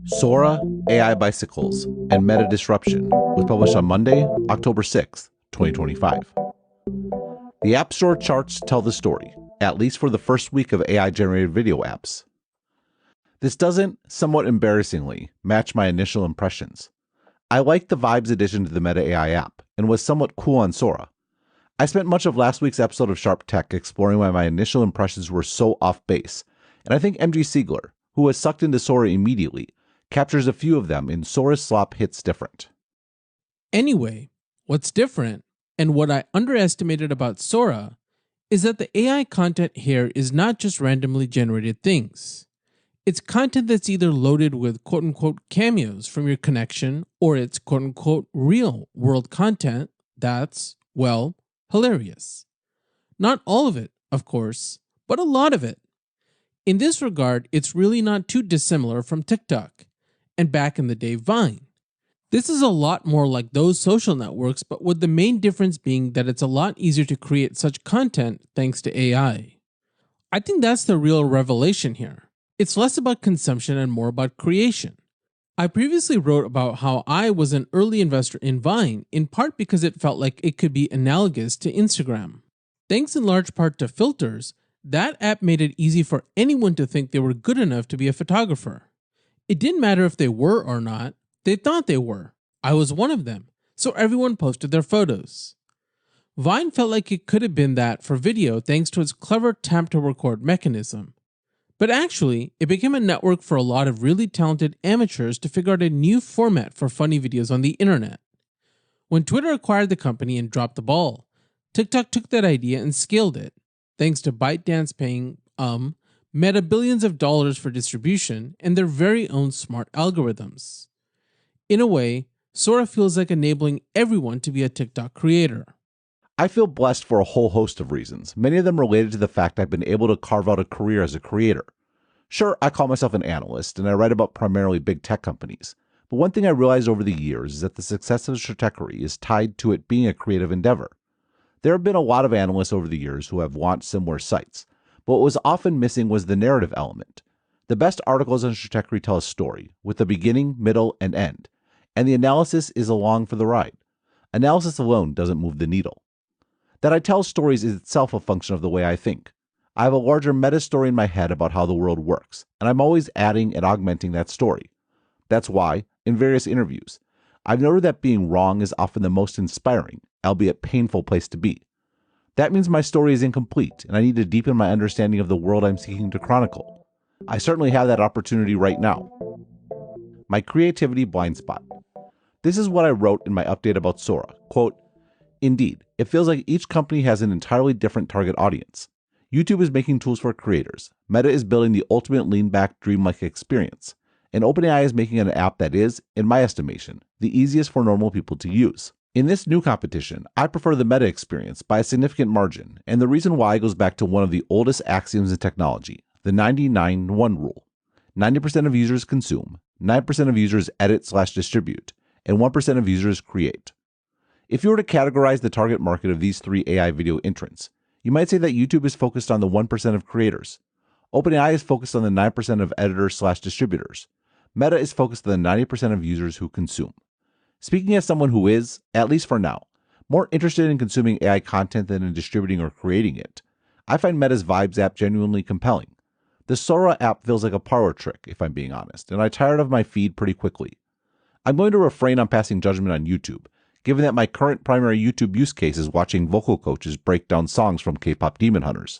Sora AI Bicycles and Meta Disruption was published on Monday, October 6th, 2025. The App Store charts tell the story, at least for the first week of AI-generated video apps. This doesn't, somewhat embarrassingly, match my initial impressions. I liked the Vibes addition to the Meta AI app and was somewhat cool on Sora. I spent much of last week's episode of Sharp Tech exploring why my initial impressions were so off base, and I think MG Siegler, who was sucked into Sora immediately, captures a few of them in Sora's Slop Hits Different. Anyway, what's different, and what I underestimated about Sora, is that the AI content here is not just randomly generated things. It's content that's either loaded with quote-unquote cameos from your connection, or it's quote-unquote real world content that's, well, hilarious. Not all of it, of course, but a lot of it. In this regard, it's really not too dissimilar from TikTok, and back in the day, Vine. This is a lot more like those social networks, but with the main difference being that it's a lot easier to create such content thanks to AI. I think that's the real revelation here. It's less about consumption and more about creation. I previously wrote about how I was an early investor in Vine, in part because it felt like it could be analogous to Instagram. Thanks in large part to filters, that app made it easy for anyone to think they were good enough to be a photographer. It didn't matter if they were or not, they thought they were. I was one of them, so everyone posted their photos. Vine felt like it could have been that for video thanks to its clever tap-to-record mechanism. But actually, it became a network for a lot of really talented amateurs to figure out a new format for funny videos on the internet. When Twitter acquired the company and dropped the ball, TikTok took that idea and scaled it, thanks to ByteDance paying, Meta billions of dollars for distribution and their very own smart algorithms. In a way, Sora feels like enabling everyone to be a TikTok creator. I feel blessed for a whole host of reasons, many of them related to the fact I've been able to carve out a career as a creator. Sure, I call myself an analyst and I write about primarily big tech companies, but one thing I realized over the years is that the success of Stratechery is tied to it being a creative endeavor. There have been a lot of analysts over the years who have launched similar sites, but what was often missing was the narrative element. The best articles on Stratechery tell a story, with a beginning, middle, and end, and the analysis is along for the ride. Analysis alone doesn't move the needle. That I tell stories is itself a function of the way I think. I have a larger meta story in my head about how the world works, and I'm always adding and augmenting that story. That's why, in various interviews, I've noted that being wrong is often the most inspiring, albeit painful place to be. That means my story is incomplete, and I need to deepen my understanding of the world I'm seeking to chronicle. I certainly have that opportunity right now. My creativity blind spot. This is what I wrote in my update about Sora. Quote, "Indeed, it feels like each company has an entirely different target audience. YouTube is making tools for creators, Meta is building the ultimate lean-back, dreamlike experience, and OpenAI is making an app that is, in my estimation, the easiest for normal people to use. In this new competition, I prefer the Meta experience by a significant margin, and the reason why goes back to one of the oldest axioms in technology, the 99-1 rule. 90% of users consume, 9% of users edit/distribute, and 1% of users create. If you were to categorize the target market of these three AI video entrants, you might say that YouTube is focused on the 1% of creators. OpenAI is focused on the 9% of editors/distributors. Meta is focused on the 90% of users who consume. Speaking as someone who is, at least for now, more interested in consuming AI content than in distributing or creating it, I find Meta's Vibes app genuinely compelling. The Sora app feels like a parlor trick, if I'm being honest, and I tired of my feed pretty quickly. I'm going to refrain on passing judgment on YouTube, given that my current primary YouTube use case is watching vocal coaches break down songs from K-pop Demon Hunters.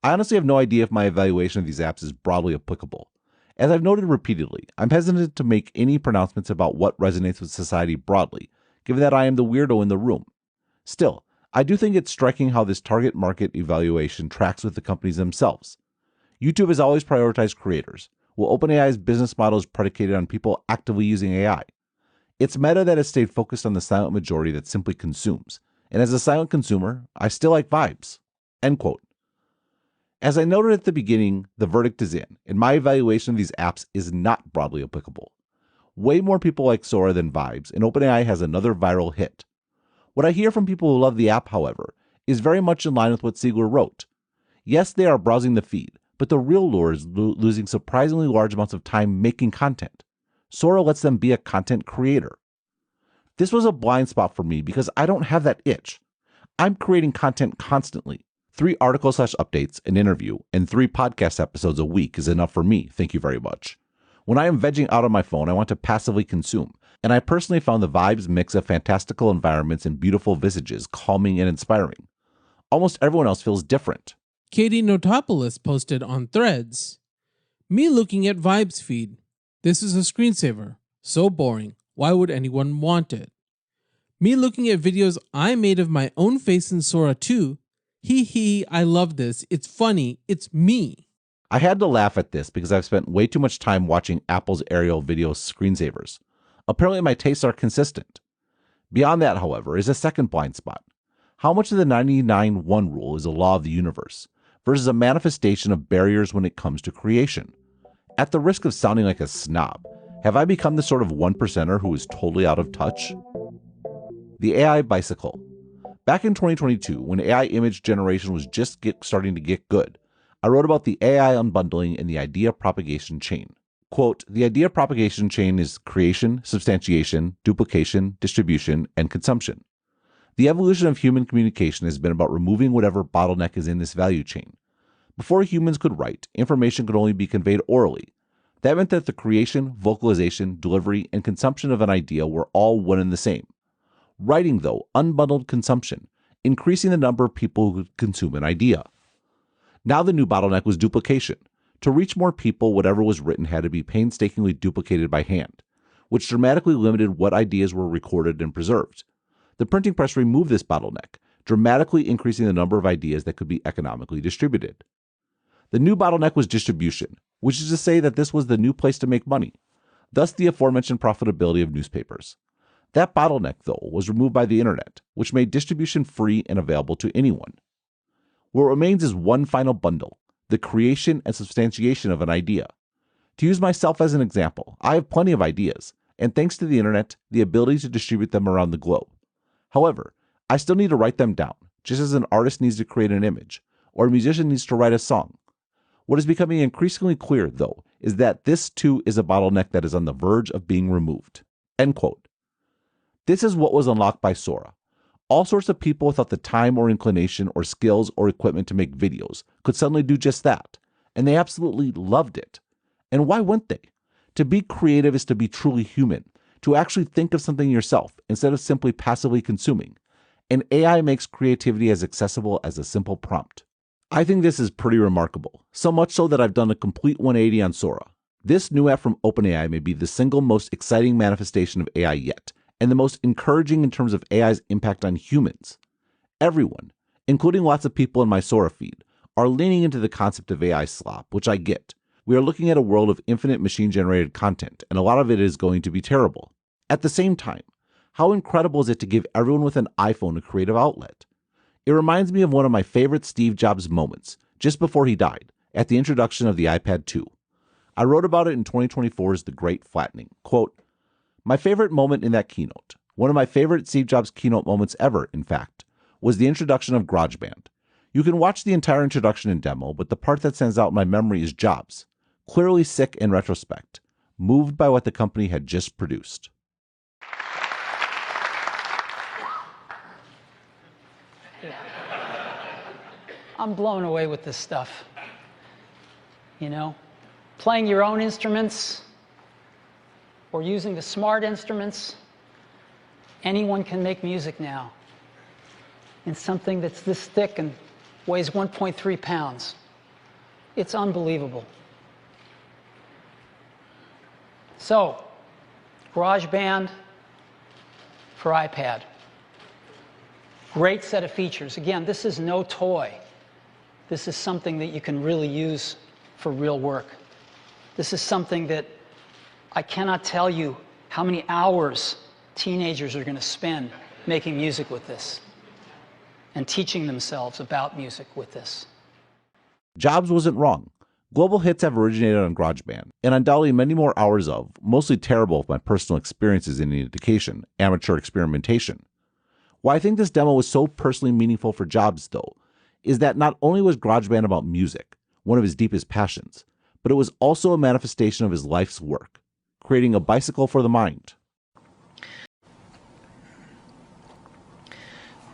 I honestly have no idea if my evaluation of these apps is broadly applicable. As I've noted repeatedly, I'm hesitant to make any pronouncements about what resonates with society broadly, given that I am the weirdo in the room. Still, I do think it's striking how this target market evaluation tracks with the companies themselves. YouTube has always prioritized creators, while OpenAI's business model is predicated on people actively using AI. It's Meta that has stayed focused on the silent majority that simply consumes, and as a silent consumer, I still like Vibes." End quote. As I noted at the beginning, the verdict is in, and my evaluation of these apps is not broadly applicable. Way more people like Sora than Vibes, and OpenAI has another viral hit. What I hear from people who love the app, however, is very much in line with what Siegler wrote. Yes, they are browsing the feed, But the real lure is losing surprisingly large amounts of time making content. Sora lets them be a content creator. This was a blind spot for me because I don't have that itch. I'm creating content constantly. 3 article/updates, an interview, and 3 podcast episodes a week is enough for me, thank you very much. When I am vegging out on my phone, I want to passively consume, and I personally found the Vibes mix of fantastical environments and beautiful visages calming and inspiring. Almost everyone else feels different. Katie Notopoulos posted on Threads, "Me looking at Vibes feed. This is a screensaver. So boring. Why would anyone want it? Me looking at videos I made of my own face in Sora 2. Hee hee, I love this. It's funny. It's me." I had to laugh at this because I've spent way too much time watching Apple's aerial video screensavers. Apparently my tastes are consistent. Beyond that, however, is a second blind spot. How much of the 99-1 rule is a law of the universe versus a manifestation of barriers when it comes to creation? At the risk of sounding like a snob, have I become the sort of 1%er who is totally out of touch? The AI bicycle. Back in 2022, when AI image generation was just starting to get good, I wrote about the AI unbundling and the idea propagation chain. Quote, the idea propagation chain is creation, substantiation, duplication, distribution, and consumption. The evolution of human communication has been about removing whatever bottleneck is in this value chain. Before humans could write, information could only be conveyed orally. That meant that the creation, vocalization, delivery, and consumption of an idea were all one and the same. Writing, though, unbundled consumption, increasing the number of people who could consume an idea. Now the new bottleneck was duplication. To reach more people, whatever was written had to be painstakingly duplicated by hand, which dramatically limited what ideas were recorded and preserved. The printing press removed this bottleneck, dramatically increasing the number of ideas that could be economically distributed. The new bottleneck was distribution, which is to say that this was the new place to make money, thus the aforementioned profitability of newspapers. That bottleneck, though, was removed by the internet, which made distribution free and available to anyone. What remains is one final bundle, the creation and substantiation of an idea. To use myself as an example, I have plenty of ideas, and thanks to the internet, the ability to distribute them around the globe. However, I still need to write them down, just as an artist needs to create an image, or a musician needs to write a song. What is becoming increasingly clear, though, is that this too is a bottleneck that is on the verge of being removed. End quote. This is what was unlocked by Sora. All sorts of people without the time or inclination or skills or equipment to make videos could suddenly do just that, and they absolutely loved it. And why wouldn't they? To be creative is to be truly human, to actually think of something yourself instead of simply passively consuming. And AI makes creativity as accessible as a simple prompt. I think this is pretty remarkable, so much so that I've done a complete 180 on Sora. This new app from OpenAI may be the single most exciting manifestation of AI yet, and the most encouraging in terms of AI's impact on humans. Everyone, including lots of people in my Sora feed, are leaning into the concept of AI slop, which I get. We are looking at a world of infinite machine-generated content, and a lot of it is going to be terrible. At the same time, how incredible is it to give everyone with an iPhone a creative outlet? It reminds me of one of my favorite Steve Jobs moments, just before he died, at the introduction of the iPad 2. I wrote about it in 2024's The Great Flattening. Quote, my favorite moment in that keynote, one of my favorite Steve Jobs keynote moments ever, in fact, was the introduction of GarageBand. You can watch the entire introduction and demo, but the part that stands out in my memory is Jobs, clearly sick in retrospect, moved by what the company had just produced. I'm blown away with this stuff. You know, playing your own instruments or using the smart instruments, anyone can make music now in something that's this thick and weighs 1.3 pounds. It's unbelievable. So, GarageBand for iPad. Great set of features. Again, this is no toy. This is something that you can really use for real work. This is something that I cannot tell you how many hours teenagers are going to spend making music with this and teaching themselves about music with this. Jobs wasn't wrong. Global hits have originated on GarageBand, and undoubtedly many more hours of, mostly terrible of my personal experiences in education, amateur experimentation. Why I think this demo was so personally meaningful for Jobs, though, is that not only was GarageBand about music, one of his deepest passions, but it was also a manifestation of his life's work, creating a bicycle for the mind.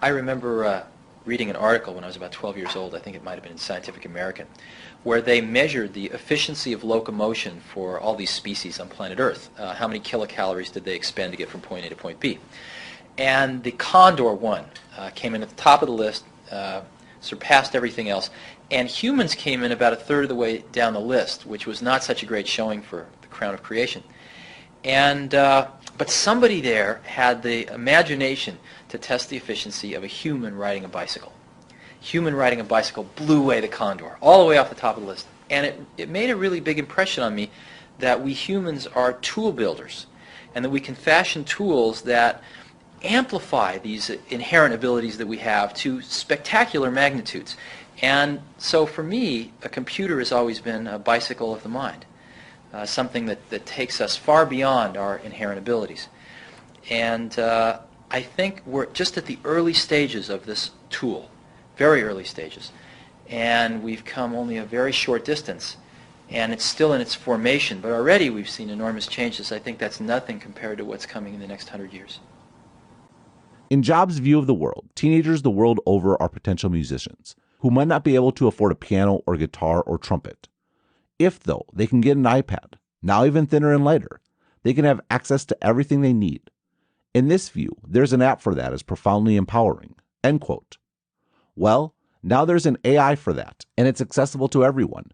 I remember reading an article when I was about 12 years old, I think it might have been in Scientific American, where they measured the efficiency of locomotion for all these species on planet Earth. How many kilocalories did they expend to get from point A to point B? And the condor won, came in at the top of the list, surpassed everything else, and humans came in about a third of the way down the list, which was not such a great showing for the crown of creation. And but somebody there had the imagination to test the efficiency of a human riding a bicycle. Human riding a bicycle blew away the condor, all the way off the top of the list. And it made a really big impression on me that we humans are tool builders, and that we can fashion tools that amplify these inherent abilities that we have to spectacular magnitudes. And so for me, a computer has always been a bicycle of the mind. Something that takes us far beyond our inherent abilities. And I think we're just at the early stages of this tool, very early stages. And we've come only a very short distance, and it's still in its formation, but already we've seen enormous changes. I think that's nothing compared to what's coming in the next 100 years. In Jobs' view of the world, teenagers the world over are potential musicians who might not be able to afford a piano or guitar or trumpet. If, though, they can get an iPad, now even thinner and lighter, they can have access to everything they need. In this view, there's an app for that as profoundly empowering. End quote. Well, now there's an AI for that, and it's accessible to everyone.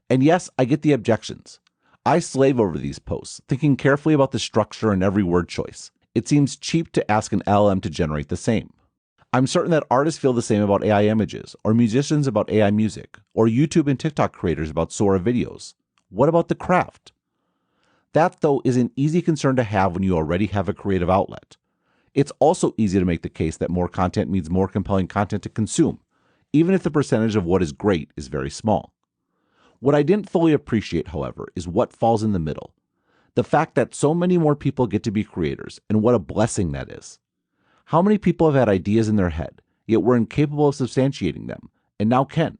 And yes, I get the objections. I slave over these posts, thinking carefully about the structure and every word choice. It seems cheap to ask an LLM to generate the same. I'm certain that artists feel the same about AI images, or musicians about AI music, or YouTube and TikTok creators about Sora videos. What about the craft? That, though, is an easy concern to have when you already have a creative outlet. It's also easy to make the case that more content means more compelling content to consume, even if the percentage of what is great is very small. What I didn't fully appreciate, however, is what falls in the middle. The fact that so many more people get to be creators, and what a blessing that is. How many people have had ideas in their head, yet were incapable of substantiating them, and now can?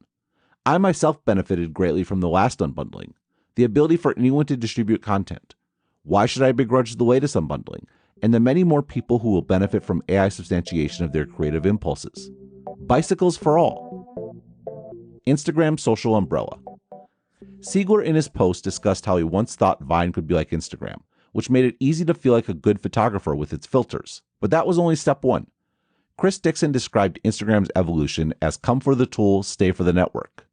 I myself benefited greatly from the last unbundling, the ability for anyone to distribute content. Why should I begrudge the latest unbundling, and the many more people who will benefit from AI substantiation of their creative impulses? Bicycles for all. Instagram social umbrella. Siegler in his post discussed how he once thought Vine could be like Instagram, which made it easy to feel like a good photographer with its filters. But that was only step one. Chris Dixon described Instagram's evolution as come for the tool, stay for the network.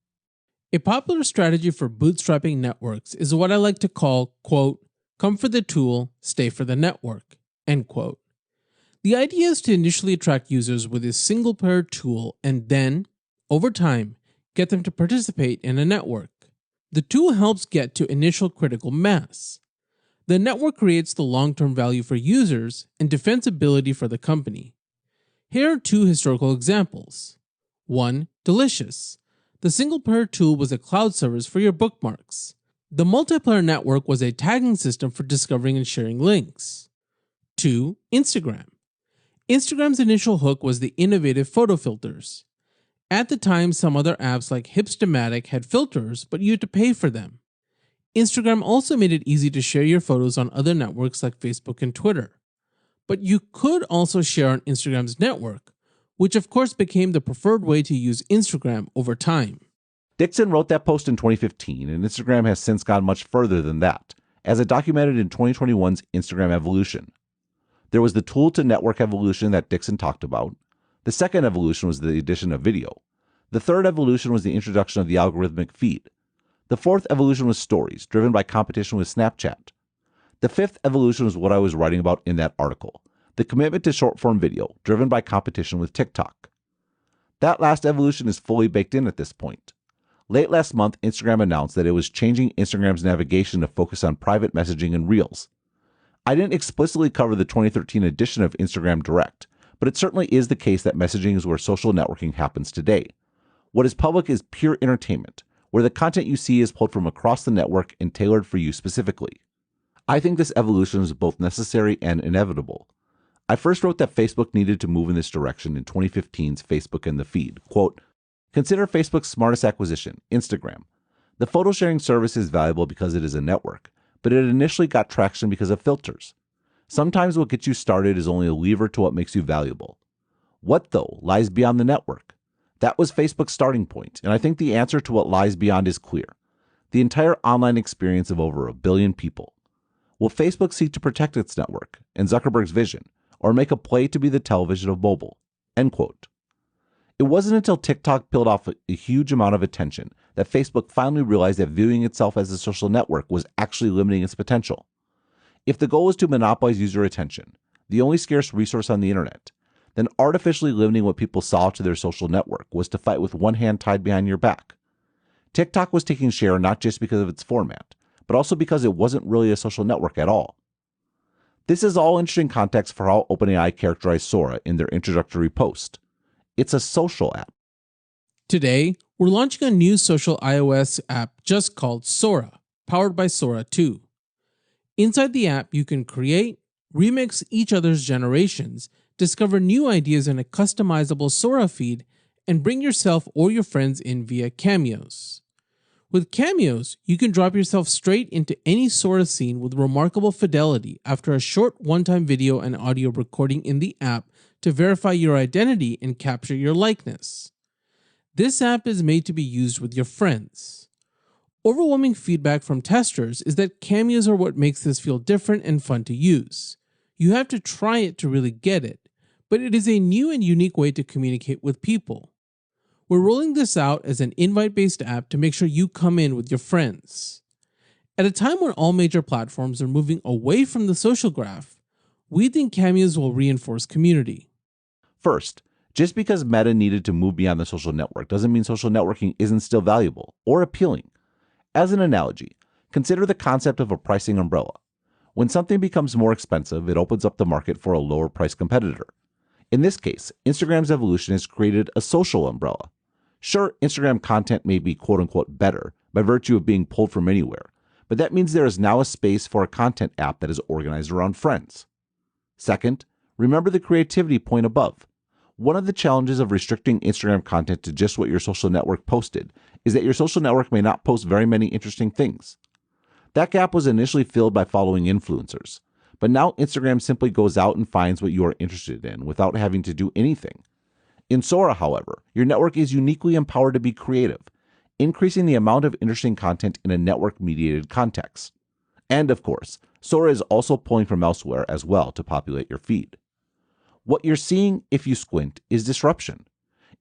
A popular strategy for bootstrapping networks is what I like to call, quote, come for the tool, stay for the network, end quote. The idea is to initially attract users with a single player tool and then, over time, get them to participate in a network. The tool helps get to initial critical mass. The network creates the long-term value for users and defensibility for the company. Here are two historical examples. 1. Delicious. The single-player tool was a cloud service for your bookmarks. The multiplayer network was a tagging system for discovering and sharing links. 2. Instagram. Instagram's initial hook was the innovative photo filters. At the time, some other apps like Hipstamatic had filters, but you had to pay for them. Instagram also made it easy to share your photos on other networks like Facebook and Twitter. But you could also share on Instagram's network, which of course became the preferred way to use Instagram over time. Dixon wrote that post in 2015, and Instagram has since gone much further than that, as it documented in 2021's Instagram evolution. There was the tool to network evolution that Dixon talked about. The second evolution was the addition of video. The third evolution was the introduction of the algorithmic feed. The fourth evolution was stories, driven by competition with Snapchat. The fifth evolution was what I was writing about in that article, the commitment to short-form video, driven by competition with TikTok. That last evolution is fully baked in at this point. Late last month, Instagram announced that it was changing Instagram's navigation to focus on private messaging and Reels. I didn't explicitly cover the 2013 edition of Instagram Direct, but it certainly is the case that messaging is where social networking happens today. What is public is pure entertainment, where the content you see is pulled from across the network and tailored for you specifically. I think this evolution is both necessary and inevitable. I first wrote that Facebook needed to move in this direction in 2015's Facebook and the Feed. Quote, consider Facebook's smartest acquisition, Instagram. The photo sharing service is valuable because it is a network, but it initially got traction because of filters. Sometimes what gets you started is only a lever to what makes you valuable. What, though, lies beyond the network? That was Facebook's starting point, and I think the answer to what lies beyond is clear. The entire online experience of over 1 billion people. Will Facebook seek to protect its network and Zuckerberg's vision, or make a play to be the television of mobile? End quote. It wasn't until TikTok peeled off a huge amount of attention that Facebook finally realized that viewing itself as a social network was actually limiting its potential. If the goal was to monopolize user attention, the only scarce resource on the internet, then artificially limiting what people saw to their social network was to fight with one hand tied behind your back. TikTok was taking share not just because of its format, but also because it wasn't really a social network at all. This is all interesting context for how OpenAI characterized Sora in their introductory post. It's a social app. Today, we're launching a new social iOS app just called Sora, powered by Sora 2. Inside the app, you can create, remix each other's generations, discover new ideas in a customizable Sora feed, and bring yourself or your friends in via cameos. With cameos, you can drop yourself straight into any Sora scene with remarkable fidelity after a short one-time video and audio recording in the app to verify your identity and capture your likeness. This app is made to be used with your friends. Overwhelming feedback from testers is that cameos are what makes this feel different and fun to use. You have to try it to really get it, but it is a new and unique way to communicate with people. We're rolling this out as an invite-based app to make sure you come in with your friends. At a time when all major platforms are moving away from the social graph, we think cameos will reinforce community. First, just because Meta needed to move beyond the social network doesn't mean social networking isn't still valuable or appealing. As an analogy, consider the concept of a pricing umbrella. When something becomes more expensive, it opens up the market for a lower price competitor. In this case, Instagram's evolution has created a social umbrella. Sure, Instagram content may be quote-unquote better by virtue of being pulled from anywhere, but that means there is now a space for a content app that is organized around friends. Second, remember the creativity point above. One of the challenges of restricting Instagram content to just what your social network posted is that your social network may not post very many interesting things. That gap was initially filled by following influencers, but now Instagram simply goes out and finds what you are interested in without having to do anything. In Sora, however, your network is uniquely empowered to be creative, increasing the amount of interesting content in a network-mediated context. And of course, Sora is also pulling from elsewhere as well to populate your feed. What you're seeing, if you squint, is disruption.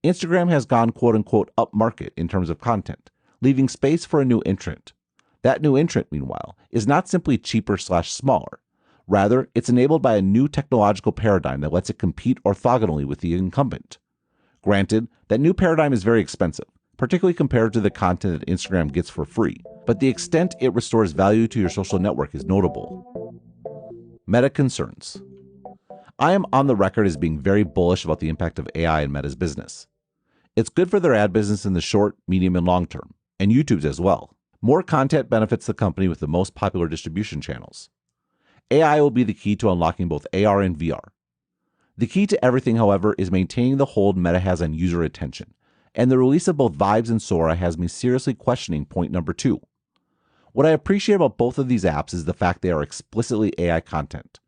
Instagram has gone quote-unquote upmarket in terms of content, leaving space for a new entrant. That new entrant, meanwhile, is not simply cheaper/smaller. Rather, it's enabled by a new technological paradigm that lets it compete orthogonally with the incumbent. Granted, that new paradigm is very expensive, particularly compared to the content that Instagram gets for free, but the extent it restores value to your social network is notable. Meta concerns. I am on the record as being very bullish about the impact of AI in Meta's business. It's good for their ad business in the short, medium, and long term, and YouTube's as well. More content benefits the company with the most popular distribution channels. AI will be the key to unlocking both AR and VR. The key to everything, however, is maintaining the hold Meta has on user attention, and the release of both Vibes and Sora has me seriously questioning point number 2. What I appreciate about both of these apps is the fact they are explicitly AI content.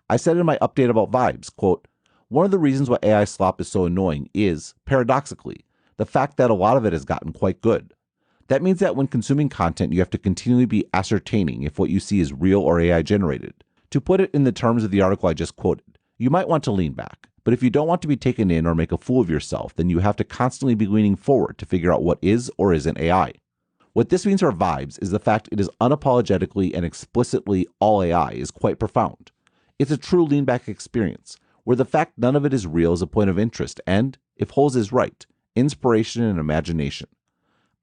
I said in my update about Vibes, quote, one of the reasons why AI slop is so annoying is, paradoxically, the fact that a lot of it has gotten quite good. That means that when consuming content, you have to continually be ascertaining if what you see is real or AI generated. To put it in the terms of the article I just quoted, you might want to lean back, but if you don't want to be taken in or make a fool of yourself, then you have to constantly be leaning forward to figure out what is or isn't AI. What this means for Vibes is the fact it is unapologetically and explicitly all AI is quite profound. It's a true lean-back experience, where the fact none of it is real is a point of interest and, if Holes is right, inspiration and imagination.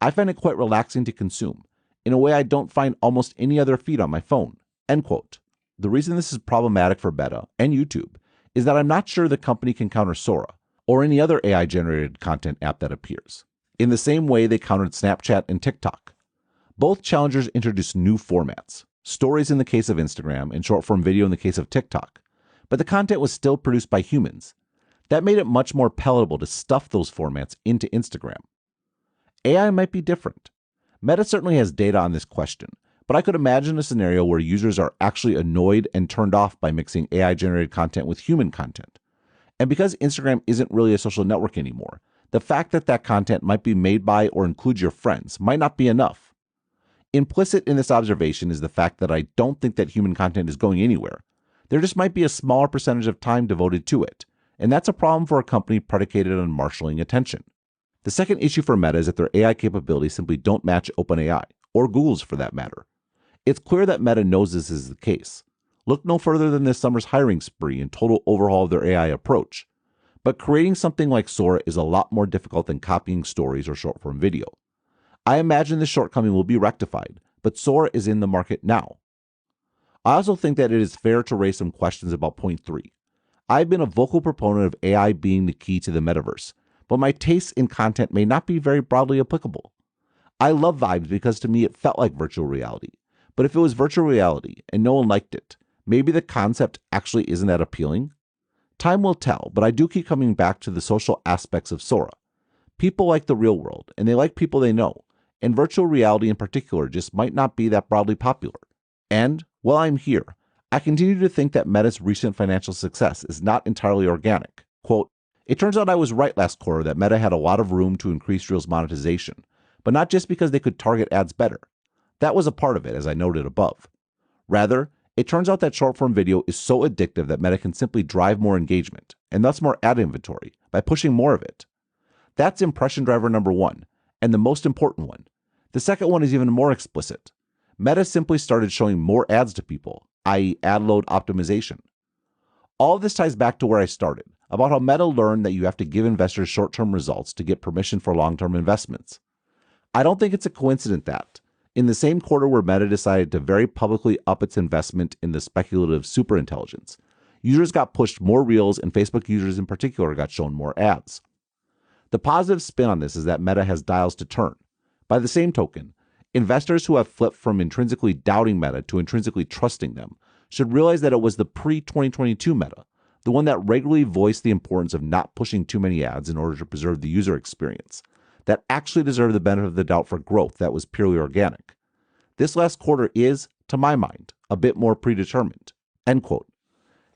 I find it quite relaxing to consume, in a way I don't find almost any other feed on my phone. End quote. The reason this is problematic for Meta and YouTube is that I'm not sure the company can counter Sora, or any other AI-generated content app that appears, in the same way they countered Snapchat and TikTok. Both challengers introduced new formats, stories in the case of Instagram and short-form video in the case of TikTok, but the content was still produced by humans. That made it much more palatable to stuff those formats into Instagram. AI might be different. Meta certainly has data on this question, but I could imagine a scenario where users are actually annoyed and turned off by mixing AI-generated content with human content. And because Instagram isn't really a social network anymore, the fact that that content might be made by or includes your friends might not be enough. Implicit in this observation is the fact that I don't think that human content is going anywhere. There just might be a smaller percentage of time devoted to it, and that's a problem for a company predicated on marshaling attention. The second issue for Meta is that their AI capabilities simply don't match OpenAI, or Google's for that matter. It's clear that Meta knows this is the case. Look no further than this summer's hiring spree and total overhaul of their AI approach. But creating something like Sora is a lot more difficult than copying stories or short-form video. I imagine this shortcoming will be rectified, but Sora is in the market now. I also think that it is fair to raise some questions about point 3. I've been a vocal proponent of AI being the key to the metaverse, but my tastes in content may not be very broadly applicable. I love Vibes because to me it felt like virtual reality, but if it was virtual reality and no one liked it, maybe the concept actually isn't that appealing? Time will tell, but I do keep coming back to the social aspects of Sora. People like the real world, and they like people they know, and virtual reality in particular just might not be that broadly popular. And, while I'm here, I continue to think that Meta's recent financial success is not entirely organic. Quote, "It turns out I was right last quarter that Meta had a lot of room to increase Reels monetization, but not just because they could target ads better. That was a part of it, as I noted above. Rather, it turns out that short-form video is so addictive that Meta can simply drive more engagement, and thus more ad inventory, by pushing more of it. That's impression driver number 1, and the most important one. The second one is even more explicit. Meta simply started showing more ads to people, i.e. ad load optimization. All of this ties back to where I started, about how Meta learned that you have to give investors short-term results to get permission for long-term investments. I don't think it's a coincidence that, in the same quarter where Meta decided to very publicly up its investment in the speculative superintelligence, users got pushed more Reels and Facebook users in particular got shown more ads. The positive spin on this is that Meta has dials to turn. By the same token, investors who have flipped from intrinsically doubting Meta to intrinsically trusting them should realize that it was the pre-2022 Meta, the one that regularly voiced the importance of not pushing too many ads in order to preserve the user experience, that actually deserved the benefit of the doubt for growth that was purely organic. This last quarter is, to my mind, a bit more predetermined." End quote.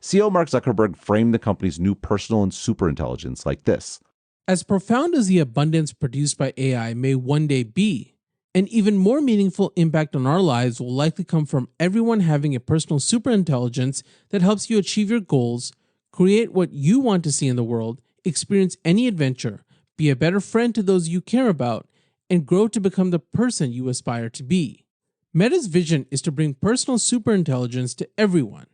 CEO Mark Zuckerberg framed the company's new personal and superintelligence like this. As profound as the abundance produced by AI may one day be, an even more meaningful impact on our lives will likely come from everyone having a personal superintelligence that helps you achieve your goals, create what you want to see in the world, experience any adventure, be a better friend to those you care about, and grow to become the person you aspire to be. Meta's vision is to bring personal superintelligence to everyone.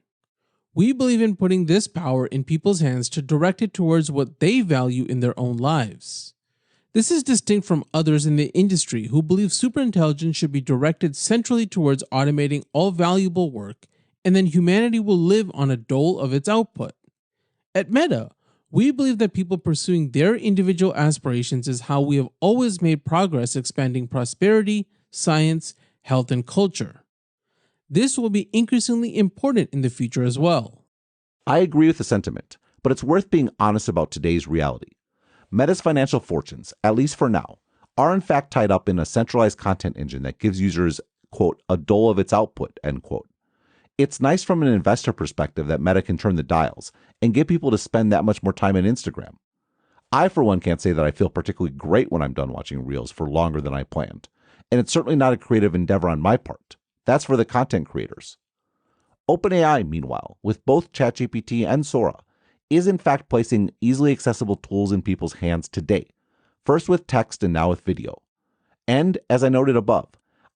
We believe in putting this power in people's hands to direct it towards what they value in their own lives. This is distinct from others in the industry who believe superintelligence should be directed centrally towards automating all valuable work, and then humanity will live on a dole of its output. At Meta, we believe that people pursuing their individual aspirations is how we have always made progress expanding prosperity, science, health, and culture. This will be increasingly important in the future as well. I agree with the sentiment, but it's worth being honest about today's reality. Meta's financial fortunes, at least for now, are in fact tied up in a centralized content engine that gives users, quote, a dole of its output, end quote. It's nice from an investor perspective that Meta can turn the dials and get people to spend that much more time on Instagram. I, for one, can't say that I feel particularly great when I'm done watching Reels for longer than I planned, and it's certainly not a creative endeavor on my part. That's for the content creators. OpenAI, meanwhile, with both ChatGPT and Sora, is in fact placing easily accessible tools in people's hands today, first with text and now with video. And, as I noted above,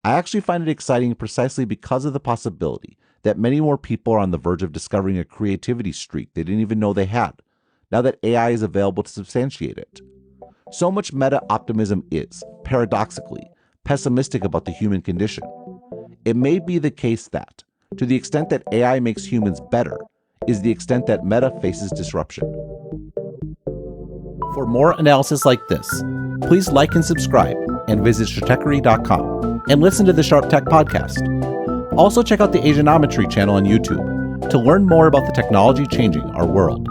I actually find it exciting precisely because of the possibility that many more people are on the verge of discovering a creativity streak they didn't even know they had, now that AI is available to substantiate it. So much meta optimism is, paradoxically, pessimistic about the human condition. It may be the case that, to the extent that AI makes humans better, is the extent that Meta faces disruption. For more analysis like this, please like and subscribe and visit Stratechery.com and listen to the Sharp Tech podcast. Also check out the Asianometry channel on YouTube to learn more about the technology changing our world.